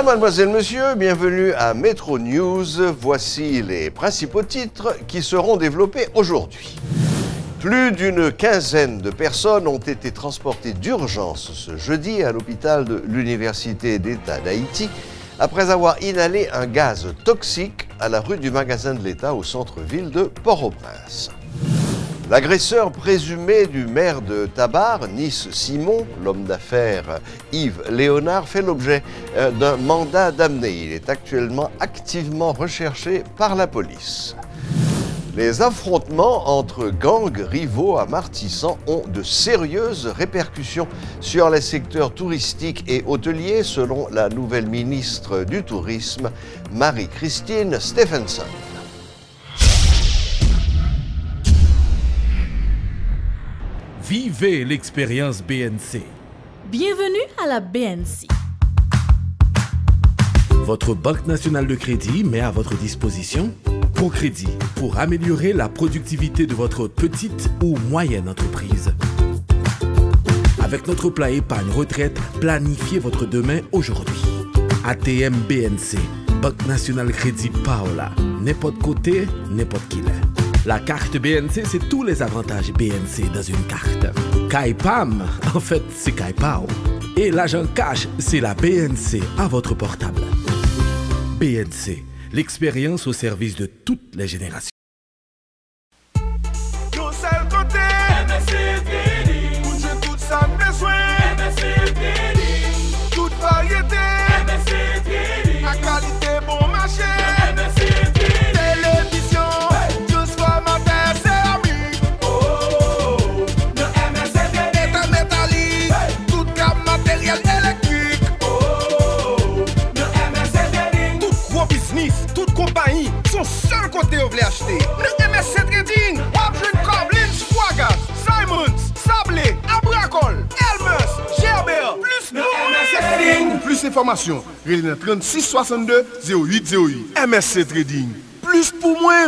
Mesdames, mademoiselles, messieurs, bienvenue à Métro News. Voici les principaux titres qui seront développés aujourd'hui. Plus d'une quinzaine de personnes ont été transportées d'urgence ce jeudi à l'hôpital de l'Université d'État d'Haïti après avoir inhalé un gaz toxique à la rue du Magasin de l'État au centre-ville de Port-au-Prince. L'agresseur présumé du maire de Tabar, Nice Simon, l'homme d'affaires Yves Léonard, fait l'objet d'un mandat d'amener. Il est actuellement activement recherché par la police. Les affrontements entre gangs rivaux à Martissan ont de sérieuses répercussions sur les secteurs touristiques et hôteliers, selon la nouvelle ministre du Tourisme, Marie-Christine Stephenson. Vivez l'expérience BNC. Bienvenue à la BNC. Votre Banque nationale de crédit met à votre disposition ProCrédit pour améliorer la productivité de votre petite ou moyenne entreprise. Avec notre plan épargne retraite, planifiez votre demain aujourd'hui. ATM BNC, Banque nationale crédit Paola. N'importe côté, n'importe qui l'est. La carte BNC, c'est tous les avantages BNC dans une carte. Kaipam, en fait, c'est Kaipao. Et l'agent cash, c'est la BNC à votre portable. BNC, l'expérience au service de toutes les générations. Tout seul côté, MSC Trading. Pour tout ça besoin, MSC Trading. Toute variété, MSC Trading. La qualité bon marché, MSC Trading. Télévision, juste formateur céramique. Oh, le MSC Trading. État métallique, tout gamme matériel électrique. Oh, le MSC Trading. Tout gros business, toute compagnie, son seul côté où vous voulez acheter. Le MSC Trading, Wabjun Coblin, Squagas, Simons, Sablé, Abracol, Elmer, Gerber, plus le MSC Trading. Plus d'informations, relais 36 62 08 08. MSC Trading, plus pour moins.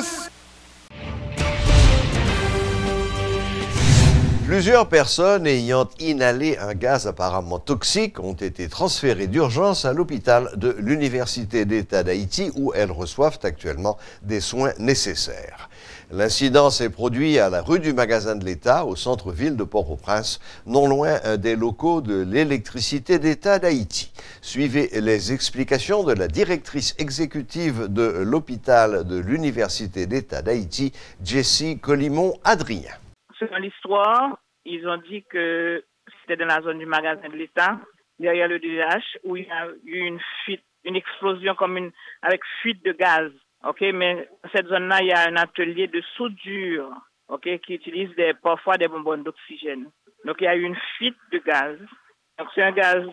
Plusieurs personnes ayant inhalé un gaz apparemment toxique ont été transférées d'urgence à l'hôpital de l'Université d'État d'Haïti où elles reçoivent actuellement des soins nécessaires. L'incident s'est produit à la rue du Magasin de l'État, au centre-ville de Port-au-Prince, non loin des locaux de l'Électricité d'État d'Haïti. Suivez les explications de la directrice exécutive de l'hôpital de l'Université d'État d'Haïti, Jessie Colimon-Adrien. Selon l'histoire, ils ont dit que c'était dans la zone du Magasin de l'État, derrière le DH, où il y a eu une fuite, une explosion avec fuite de gaz. Ok, mais dans cette zone-là, il y a un atelier de soudure, ok, qui utilise parfois des bonbonnes d'oxygène. Donc il y a eu une fuite de gaz. Donc c'est un gaz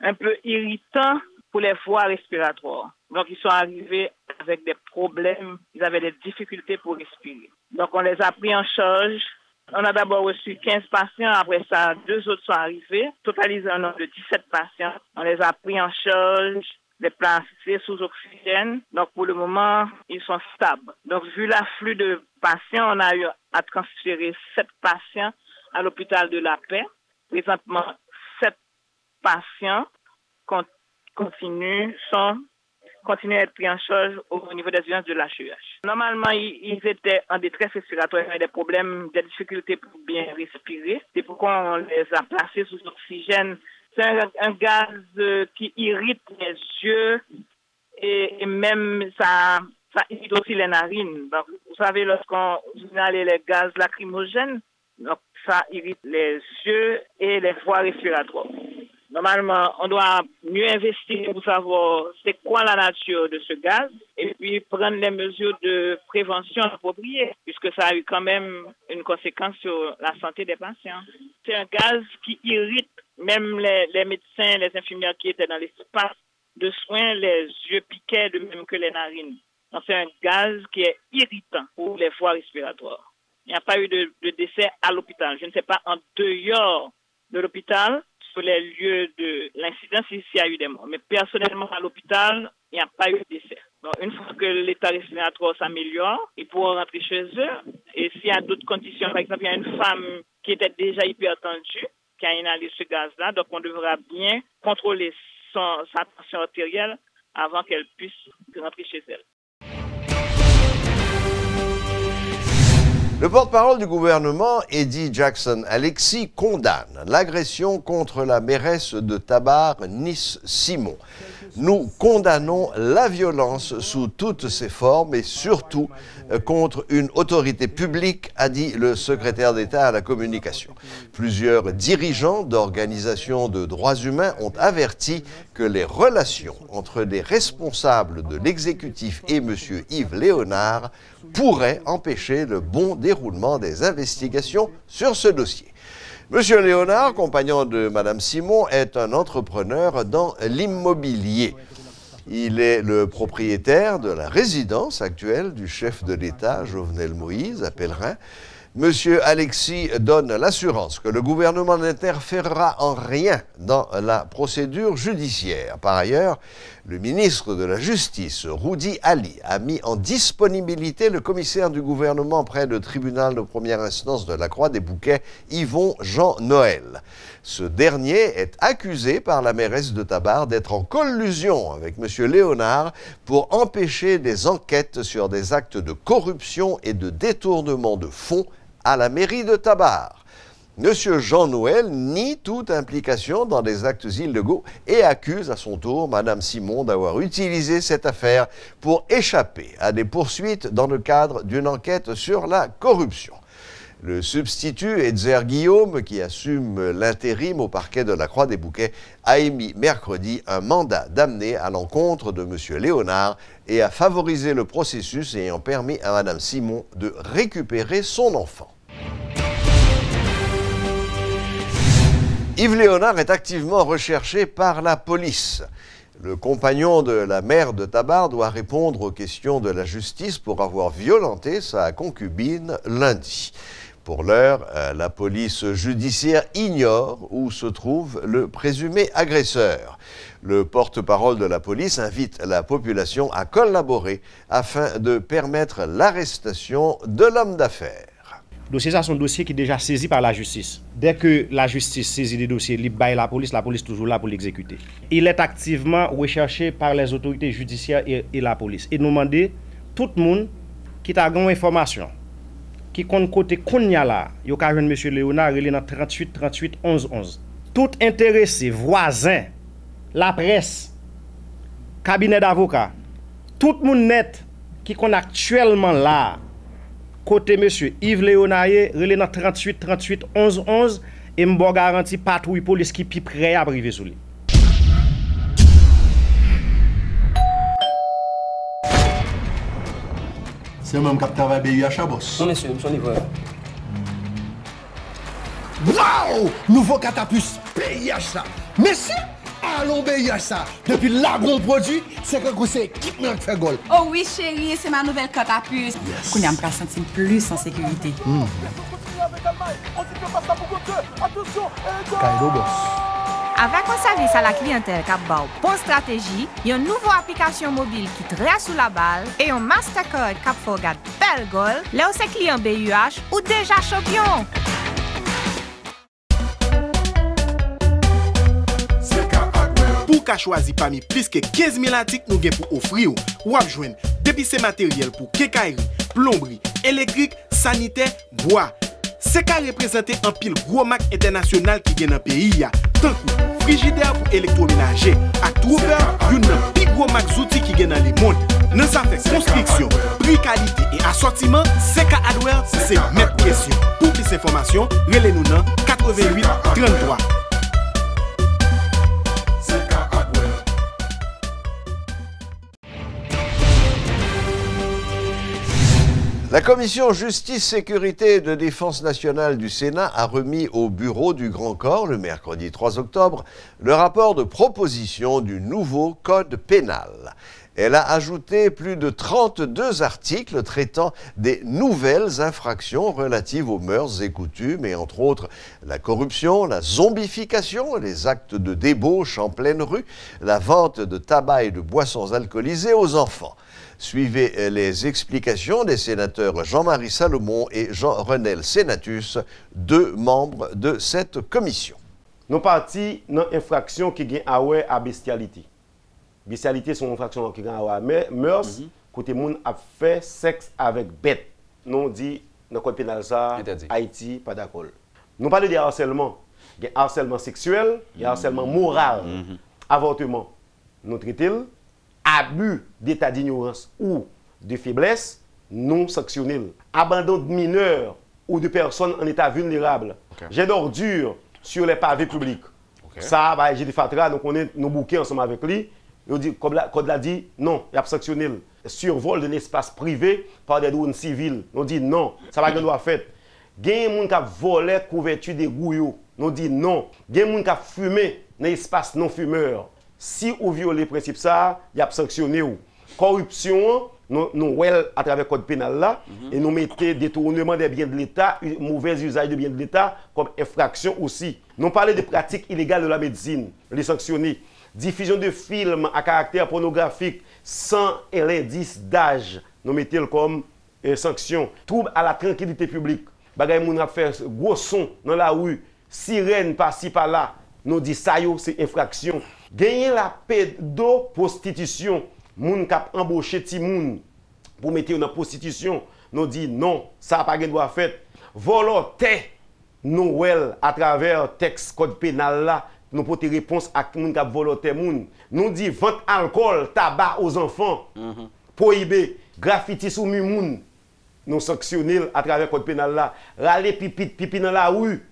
un peu irritant pour les voies respiratoires. Donc ils sont arrivés avec des problèmes, ils avaient des difficultés pour respirer. Donc on les a pris en charge. On a d'abord reçu 15 patients, après ça, 2 autres sont arrivés, totalisé un nombre de 17 patients. On les a pris en charge, les placés sous oxygène. Donc, pour le moment, ils sont stables. Donc, vu l'afflux de patients, on a eu à transférer 7 patients à l'hôpital de la Paix. Présentement, 7 patients continuent à être pris en charge au niveau des urgences de l'HEH. Normalement, ils étaient en détresse respiratoire, ils avaient des problèmes, des difficultés pour bien respirer. C'est pourquoi on les a placés sous oxygène. C'est un gaz qui irrite les yeux et même ça irrite aussi les narines. Donc, vous savez, lorsqu'on inhale les gaz lacrymogènes, donc ça irrite les yeux et les voies respiratoires. Normalement, on doit mieux investir pour savoir c'est quoi la nature de ce gaz et puis prendre les mesures de prévention appropriées puisque ça a eu quand même une conséquence sur la santé des patients. C'est un gaz qui irrite même les médecins, les infirmières qui étaient dans l'espace de soins, les yeux piquaient de même que les narines. Donc c'est un gaz qui est irritant pour les voies respiratoires. Il n'y a pas eu de décès à l'hôpital. Je ne sais pas en dehors de l'hôpital, sur les lieux de l'incident, s'il y a eu des morts. Mais personnellement, à l'hôpital, il n'y a pas eu de décès. Donc, une fois que l'état respiratoire s'améliore, ils pourront rentrer chez eux. Et s'il y a d'autres conditions, par exemple, il y a une femme qui était déjà hypertendue, qui a inhalé ce gaz-là, donc on devra bien contrôler sa tension artérielle avant qu'elle puisse rentrer chez elle. Le porte-parole du gouvernement, Eddie Jackson Alexis, condamne l'agression contre la mairesse de Tabar, Nice Simon. Nous condamnons la violence sous toutes ses formes et surtout contre une autorité publique, a dit le secrétaire d'État à la communication. Plusieurs dirigeants d'organisations de droits humains ont averti que les relations entre les responsables de l'exécutif et M. Yves Léonard pourraient empêcher le bon déroulement des investigations sur ce dossier. Monsieur Léonard, compagnon de Mme Simon, est un entrepreneur dans l'immobilier. Il est le propriétaire de la résidence actuelle du chef de l'État, Jovenel Moïse, à Pellerin. Monsieur Alexis donne l'assurance que le gouvernement n'interférera en rien dans la procédure judiciaire. Par ailleurs, le ministre de la Justice, Rudy Ali, a mis en disponibilité le commissaire du gouvernement près le tribunal de première instance de la Croix-des-Bouquets, Yvon Jean Noël. Ce dernier est accusé par la mairesse de Tabar d'être en collusion avec M. Léonard pour empêcher des enquêtes sur des actes de corruption et de détournement de fonds à la mairie de Tabar. M. Jean Noël nie toute implication dans des actes illégaux et accuse à son tour Mme Simon d'avoir utilisé cette affaire pour échapper à des poursuites dans le cadre d'une enquête sur la corruption. Le substitut Edzer Guillaume, qui assume l'intérim au parquet de la Croix-des-Bouquets, a émis mercredi un mandat d'amener à l'encontre de M. Léonard et a favorisé le processus ayant permis à Mme Simon de récupérer son enfant. Yves Léonard est activement recherché par la police. Le compagnon de la maire de Tabar doit répondre aux questions de la justice pour avoir violenté sa concubine lundi. Pour l'heure, la police judiciaire ignore où se trouve le présumé agresseur. Le porte-parole de la police invite la population à collaborer afin de permettre l'arrestation de l'homme d'affaires. Le dossier, c'est un dossier qui est déjà saisi par la justice. Dès que la justice saisit des dossiers, il baille la police est toujours là pour l'exécuter. Il est activement recherché par les autorités judiciaires et la police. Et nous demandons tout le monde qui a une information, qui compte côté Kounia là, il y a M. Léonard, il est dans 38 38 11 11. Tout intéressé, voisin, la presse, cabinet d'avocats, tout le monde net qui est actuellement là, côté M. Yves Léonard, il est dans 38 38 11 11 et m'bo garanti patrouille police qui pi prêt à arriver sur lui. C'est moi qui travaille BUH à boss. Non, monsieur, son niveau. Waouh! Nouveau catapus BUH ça. Merci! Allons BUH ça. Depuis là, mon produit, c'est que c'est équipement qui fait goal. Oh oui, chérie, c'est ma nouvelle catapus. Qu'on y a me sentir plus en sécurité. Kaido boss. Avec un service à la clientèle qui a bonne stratégie, une nouvelle application mobile qui très sous la balle et un Mastercard qui fait regarder belle goal, là où c'est client BUH ou déjà champion. Pour qu'à choisir parmi plus que 15 000 articles nous gagnons pour offrir ou à joindre depuis ces matériels pour quincaillerie, plomberie, électrique, sanitaire, bois. C'est qu'à représenter un pile gros marque international qui gagne dans le pays. Tant que frigidaire pour électroménager, à trouver une plus gros marque outils qui gagne dans le monde. Dans sa fait construction, prix, qualité et assortiment, CK Hardware, c'est mettre question. Pour plus d'informations, relez-nous dans 88 33. La commission Justice, Sécurité et de Défense nationale du Sénat a remis au bureau du Grand Corps, le mercredi 3 octobre, le rapport de proposition du nouveau Code pénal. Elle a ajouté plus de 32 articles traitant des nouvelles infractions relatives aux mœurs et coutumes et entre autres la corruption, la zombification, les actes de débauche en pleine rue, la vente de tabac et de boissons alcoolisées aux enfants. Suivez les explications des sénateurs Jean-Marie Salomon et Jean-Renel Sénatus, deux membres de cette commission. nous partis dans infraction qui gagne à bestialité. Bestialité sont infraction qui gagne à mœurs, côté moun a fait sexe avec bête. Nous dit dans le code pénal ça, Haïti pas d'accord. Nous parlons de harcèlement. Il y a harcèlement sexuel, il y a harcèlement moral, avortement. Nous traitons abus d'état d'ignorance ou de faiblesse, non sanctionnés. Abandon de mineurs ou de personnes en état vulnérable. J'ai d'ordures sur les pavés publics. Ça, bah, j'ai des fatras, donc on est nos bouquets ensemble avec lui. Il dit, comme l'a dit, non, il y a sanctionné. Survol d'un espace privé par des drones civils. On dit non, ça va doit faire. Il y a des gens qui volé couverture de gouillots. On dit non. Il y a des gens qui fumé dans l'espace non fumeur. Si vous violez le principe ça, il y a sanctionné. Corruption, nous à travers le code pénal là, et nous mettons détournement des biens de l'État, mauvais usage des biens de l'État comme infraction aussi. Nous parlons de pratiques illégales de la médecine, les sanctionner. Diffusion de films à caractère pornographique sans l'indice d'âge, nous mettons comme sanction. Trouble à la tranquillité publique. Bagay moun a fait gros son dans la rue, sirène par-ci par-là, nous dit ça yo c'est infraction. Gagner la pédoprostitution, moun k'ap embauché ti moun pour mettre dans prostitution, nous dit non, ça pas gen droit fait. Volonté nous à travers texte code pénal là, nous porter réponse à moun k'ap volonté moun. Nous dit vente alcool, tabac aux enfants, prohibé, graffiti sous moun. Nous sanctionnons à travers le code pénal là. Râler pipi dans la rue,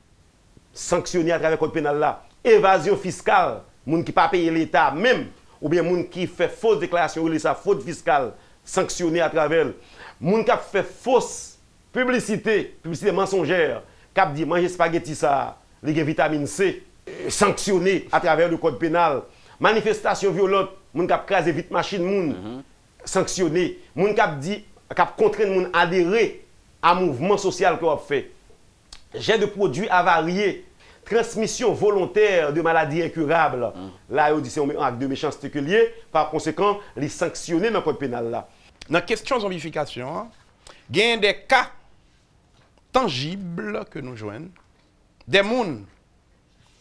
sanctionner à travers le code pénal là. Évasion fiscale, moun qui pas payer l'État même, ou bien moun qui fait fausse déclaration ou sa faute fiscale, sanctionner à travers. Moun qui fait fausse publicité mensongère, qui dit manger spaghetti ça, les vitamine C, sanctionner à travers le code pénal. Manifestation violente, moun qui crase vite machine moun, sanctionner. Moun qui dit cap contraindre moun adhérer à mouvement social qu'on a fait. Jet de produits avariés, transmission volontaire de maladies incurables. Là, on dit c'est un acte de méchanceté que lié. Par conséquent, les sanctionner dans le code pénal là. Dans la question de zombification, il y a des cas tangibles que nous joignons. Des gens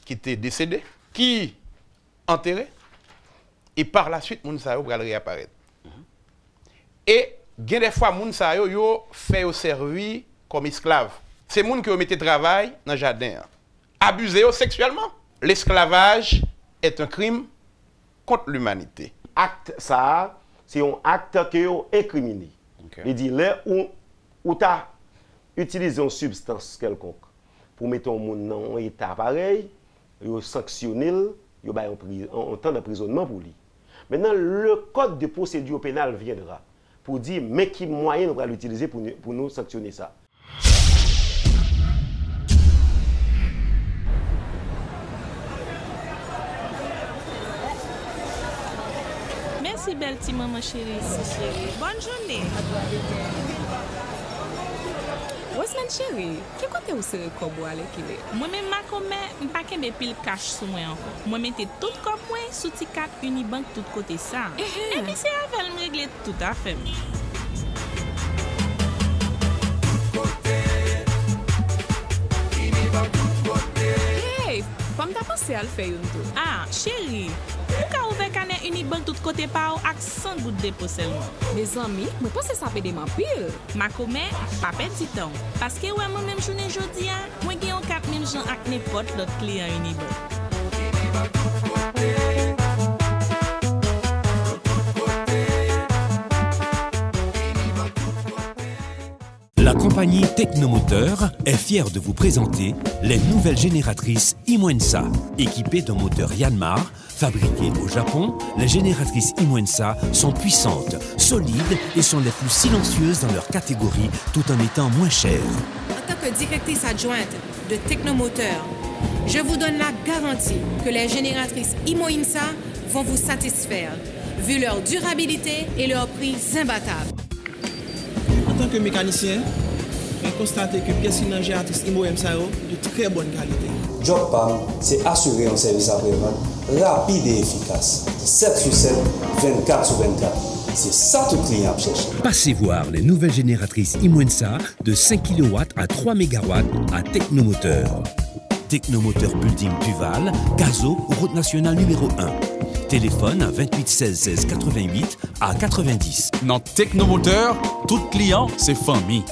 qui étaient décédés, qui enterrés, et par la suite, les gens vont réapparaître. Et il y a des fois, les gens fait servir comme esclaves. C'est les gens qui ont mis travail dans le jardin. Abuser sexuellement. L'esclavage est un crime contre l'humanité. Acte ça, c'est un acte qui est incriminé. Il dit là où tu as utilisé une substance quelconque pour mettre un monde dans un état pareil, il sanctionné, il y a un temps d'emprisonnement pour lui. Maintenant, le code de procédure pénale viendra pour dire mais qui moyen on va l'utiliser pour nous sanctionner ça. Merci belle petite maman chérie. Bonne journée. Osman chérie, qui côté où c'est kobo avec il? Moi-même, ma commère, pas qu'un pile cash sur moi encore. Moi, mettez tout comme moi, sous T4 Unibank, tout côté ça. Et puis, c'est avec me régler tout à fait. Hey, comme t'as pensé à le faire une tout? Ah, chérie, pourquoi ouvrir canet Unibank tout côté par ou avec 100 gouttes de dépôt seulement? Mes amis, moi pense que ça peut démarrer pile. Ma commère, pas perdre du temps. Parce que ouais, moi-même, journée aujourd'hui, moi, j'ai un 4000 gens avec n'importe l'autre client Unibank. La compagnie Technomoteur est fière de vous présenter les nouvelles génératrices Imwensa. Équipées d'un moteur Yanmar, fabriquées au Japon, les génératrices Imwensa sont puissantes, solides et sont les plus silencieuses dans leur catégorie tout en étant moins chères. En tant que directrice adjointe de Technomoteur, je vous donne la garantie que les génératrices Imwensa vont vous satisfaire, vu leur durabilité et leur prix imbattable. En tant que mécanicien, j'ai constaté que pièces qui génératrice Imwensa de très bonne qualité. Job PAM, c'est assurer un service après-vente rapide et efficace. 7 sur 7, 24 sur 24. C'est ça tout client cherche. Passez voir les nouvelles génératrices Imwensa de 5 kW à 3 MW à Technomoteur. Technomoteur Building Duval, Gazo, route nationale numéro 1. Téléphone à 28 16 16 88 à 90. Dans Technomoteur, tout client, c'est famille.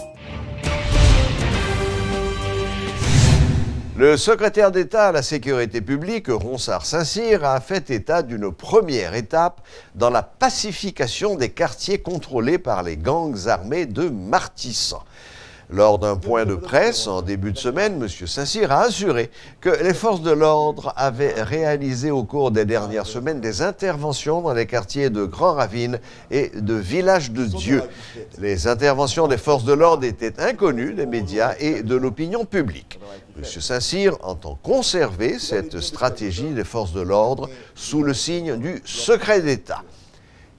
Le secrétaire d'État à la sécurité publique, Ronsard Saint-Cyr, a fait état d'une première étape dans la pacification des quartiers contrôlés par les gangs armés de Martissan. Lors d'un point de presse en début de semaine, M. Saint-Cyr a assuré que les forces de l'ordre avaient réalisé au cours des dernières semaines des interventions dans les quartiers de Grand Ravine et de Village de Dieu. Les interventions des forces de l'ordre étaient inconnues des médias et de l'opinion publique. M. Saint-Cyr entend conserver cette stratégie des forces de l'ordre sous le signe du secret d'État.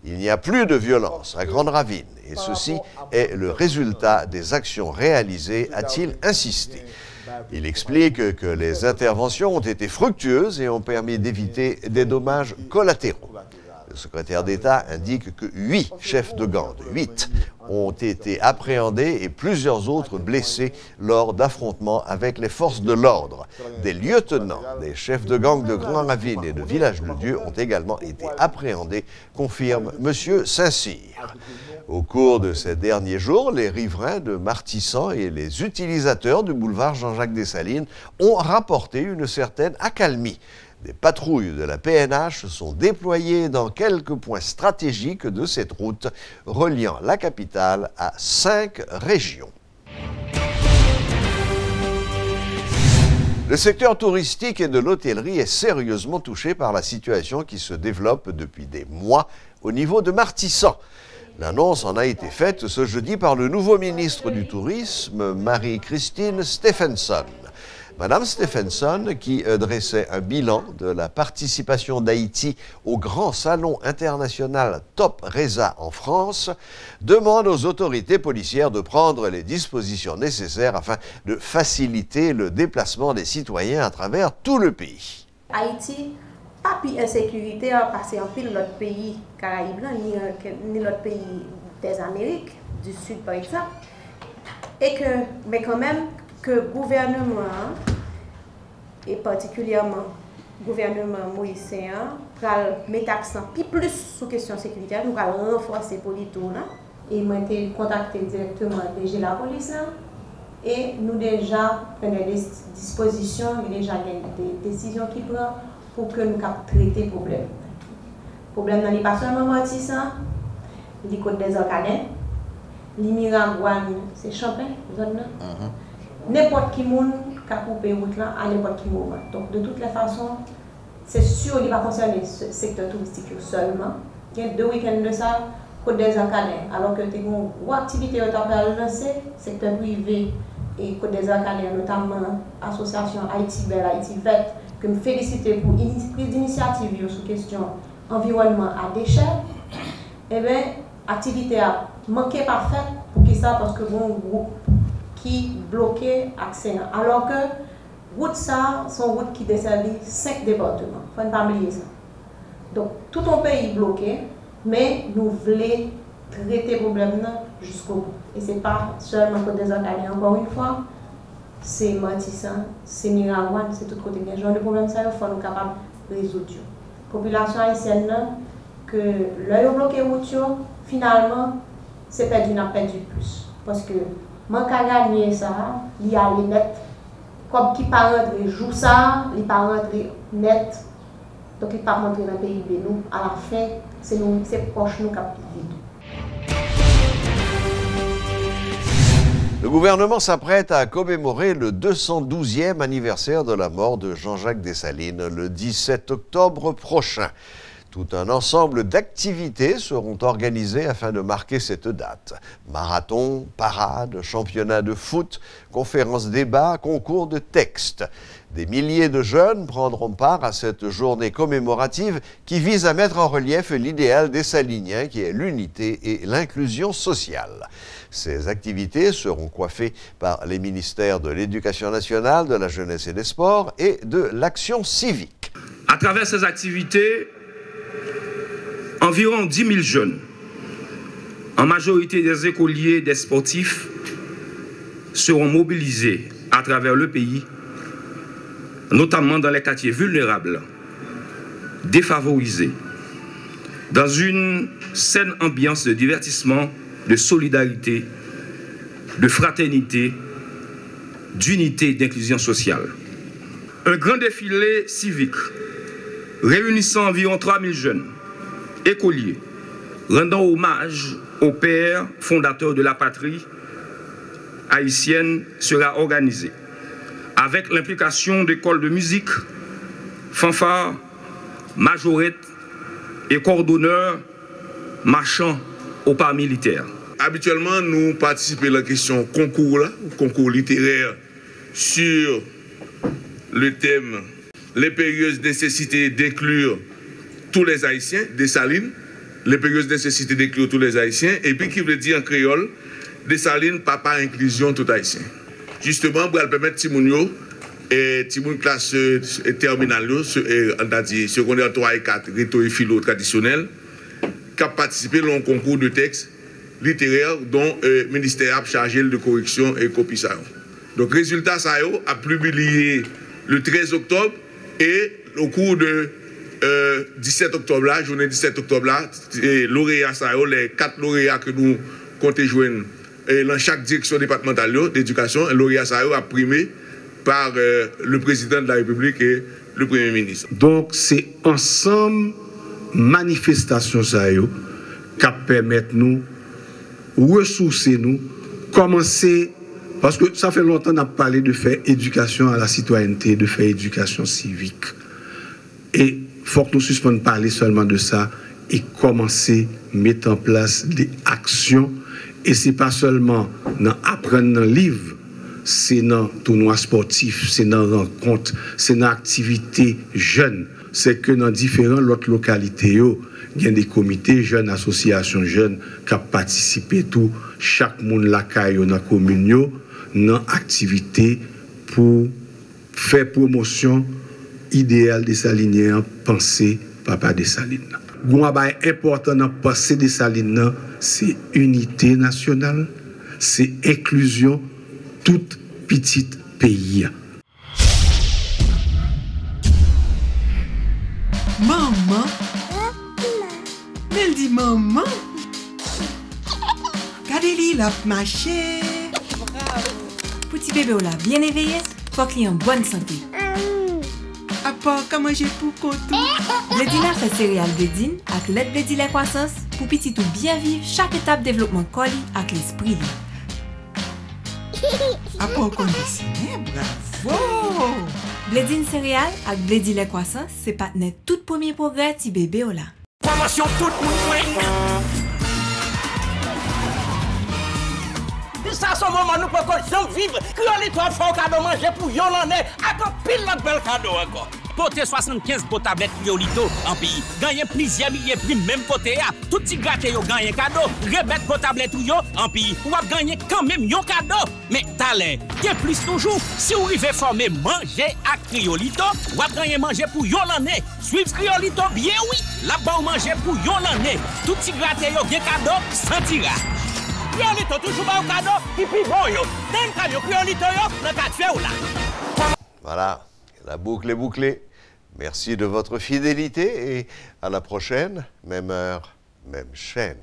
Il n'y a plus de violence à Grande Ravine et ceci est le résultat des actions réalisées, a-t-il insisté. Il explique que les interventions ont été fructueuses et ont permis d'éviter des dommages collatéraux. Le secrétaire d'État indique que 8 chefs de gang, 8, ont été appréhendés et plusieurs autres blessés lors d'affrontements avec les forces de l'ordre. Des lieutenants des chefs de gang de Grand Ravine et de Village de Dieu ont également été appréhendés, confirme M. Saint-Cyr. Au cours de ces derniers jours, les riverains de Martissan et les utilisateurs du boulevard Jean-Jacques Dessalines ont rapporté une certaine accalmie. Des patrouilles de la PNH sont déployées dans quelques points stratégiques de cette route reliant la capitale à 5 régions. Le secteur touristique et de l'hôtellerie est sérieusement touché par la situation qui se développe depuis des mois au niveau de Martissan. L'annonce en a été faite ce jeudi par le nouveau ministre du Tourisme, Marie-Christine Stephenson. Madame Stephenson, qui dressait un bilan de la participation d'Haïti au grand salon international Top Reza en France, demande aux autorités policières de prendre les dispositions nécessaires afin de faciliter le déplacement des citoyens à travers tout le pays. Haïti, pas plus insécurité parce qu'en pile l'autre pays Caraïbes, ni l'autre pays des Amériques, du Sud par exemple, mais quand même, que le gouvernement, et particulièrement le gouvernement mauricien, va mettre l'accent plus sur la question sécuritaire, nous allons renforcer pour les tours. Et nous avons contacté directement déjà la police et nous déjà prenons des dispositions, déjà des décisions qui prennent pour que nous traiter le problème. Le problème n'est pas seulement Martissan, il y a côte des Orcanais, les Miragouane, c'est Champagne, zone. N'importe qui monde qui a coupé route là à n'importe qui moment. Donc de toutes les façons, c'est sûr qu'il ne va pas concerner ce secteur touristique seulement. Il y a 2 week-ends de ça, Côte des Orcanais, alors que tu as une activité qui lancée, secteur privé et Côte des Orcanais, notamment l'association Haïti Belle, Haïti Verte, que je félicite pour une prise d'initiative sur la question environnement à déchets. Eh bien, l'activité a manqué parfaite pour qui ça, parce que bon groupe qui bloquait l'accès. Alors que route ça, sont routes qui desservent 5 départements. Il ne faut pas oublier ça. Donc tout un pays bloqué, mais nous voulons traiter le problème jusqu'au bout. Et ce n'est pas seulement Côte des Orcanais, encore une fois, c'est Martissan, c'est Miragouane, c'est tout côté. Les gens de problème, ça, il faut nous capables de résoudre. La population haïtienne, que l'œil bloqué route, finalement, c'est perdu, n'a perdu plus. Parce que manque à gagner ça, il y a les nets. Comme qui pas rentrer joue ça, il pas rentrer net. Donc il pas rentrer dans le pays de nous. À la fin, c'est nous, c'est proche nous qui vivent. Le gouvernement s'apprête à commémorer le 212e anniversaire de la mort de Jean-Jacques Dessalines le 17 octobre prochain. Tout un ensemble d'activités seront organisées afin de marquer cette date. Marathon, parade, championnat de foot, conférences débats, concours de textes. Des milliers de jeunes prendront part à cette journée commémorative qui vise à mettre en relief l'idéal dessalinien qui est l'unité et l'inclusion sociale. Ces activités seront coiffées par les ministères de l'Éducation nationale, de la jeunesse et des sports et de l'action civique. À travers ces activités, environ 10 000 jeunes, en majorité des écoliers, des sportifs, seront mobilisés à travers le pays notamment dans les quartiers vulnérables, défavorisés, dans une saine ambiance de divertissement, de solidarité, de fraternité, d'unité et d'inclusion sociale. Un grand défilé civique réunissant environ 3000 jeunes, écoliers, rendant hommage aux pères fondateurs de la patrie haïtienne sera organisé, avec l'implication d'écoles de musique, fanfares, majorettes et coordonneurs marchant au pas militaire. Habituellement, nous participons à la question concours littéraire sur le thème l'impérieuse nécessité d'inclure tous les Haïtiens, Dessalines, l'impérieuse nécessité d'inclure tous les Haïtiens, et puis qui veut dire en créole, Dessalines, papa, inclusion, tout Haïtien. Justement, pour permettre Timounio, et Timoun classe terminale, on a dit secondaire 3 et 4, réto et philo traditionnel, qui a participé à un concours de textes littéraires dont le ministère a chargé de correction et copie ça. Donc, résultat, ça a publié le 13 octobre et au cours de 17 octobre, là, journée 17 octobre, là, lauréats, ça les 4 lauréats que nous comptons joindre dans chaque direction départementale d'éducation, lauréats, ça a primé par le président de la République et le Premier ministre. Donc, c'est ensemble manifestation ça qui permettent nous ressourcer nous, commencer, parce que ça fait longtemps qu'on a parlé de faire éducation à la citoyenneté, de faire éducation civique. Et il faut que nous suspendions de parler seulement de ça et commencer à mettre en place des actions. Et ce n'est pas seulement dans apprendre dans le livre, c'est dans tournois sportifs, c'est dans rencontres, c'est dans activités jeunes. C'est que dans différentes autres localités, il y a des comités jeunes, associations jeunes qui ont participé tout, chaque monde la caille dans la commune, dans activité pour faire promotion idéal des Saliniens, penser papa des Salines. Ce important dans penser des Salines, c'est unité nationale, c'est inclusion tout petit pays. Maman? Elle dit maman? Regardez-lui, il a marché. Petit bébé là, bien éveillé, faut qu'il ait en bonne santé. À part comment j'ai pour côté. Blédina fait céréales Blédine avec l'aide Blédine croissance pour petit tout bien vivre chaque étape développement colis avec l'esprit. À part qu'on dessine, bravo! Blédine céréales avec Blédine croissance, c'est partenaire tout premier progrès petit bébé là. Promotion tout le monde. Ça, c'est moment nous pouvons vivre. Criolite a fait un cadeau manger pour Yolande. Attends, pile notre bel cadeau encore. Poté 75 pour tablette Criolito en pays. Gagner plusieurs milliers prix même poté. Tout petit gâté yo gagner cadeau. Rebête pour tablette yo en pays. Ou va gagner quand même yon cadeau. Mais talent, bien plus toujours. Si vous arrivez former manger à Criolito, ou va gagner manger pour Yolande. Suivre Criolito bien oui. Là-bas manger pour Yolande. Tout petit gâté yo bien cadeau sans tirage. Criolito toujours pas au cadeau, et puis bon yo. D'un cadeau Criolito yo, le cadeau là. Voilà, la boucle est bouclée. Merci de votre fidélité et à la prochaine, même heure, même chaîne.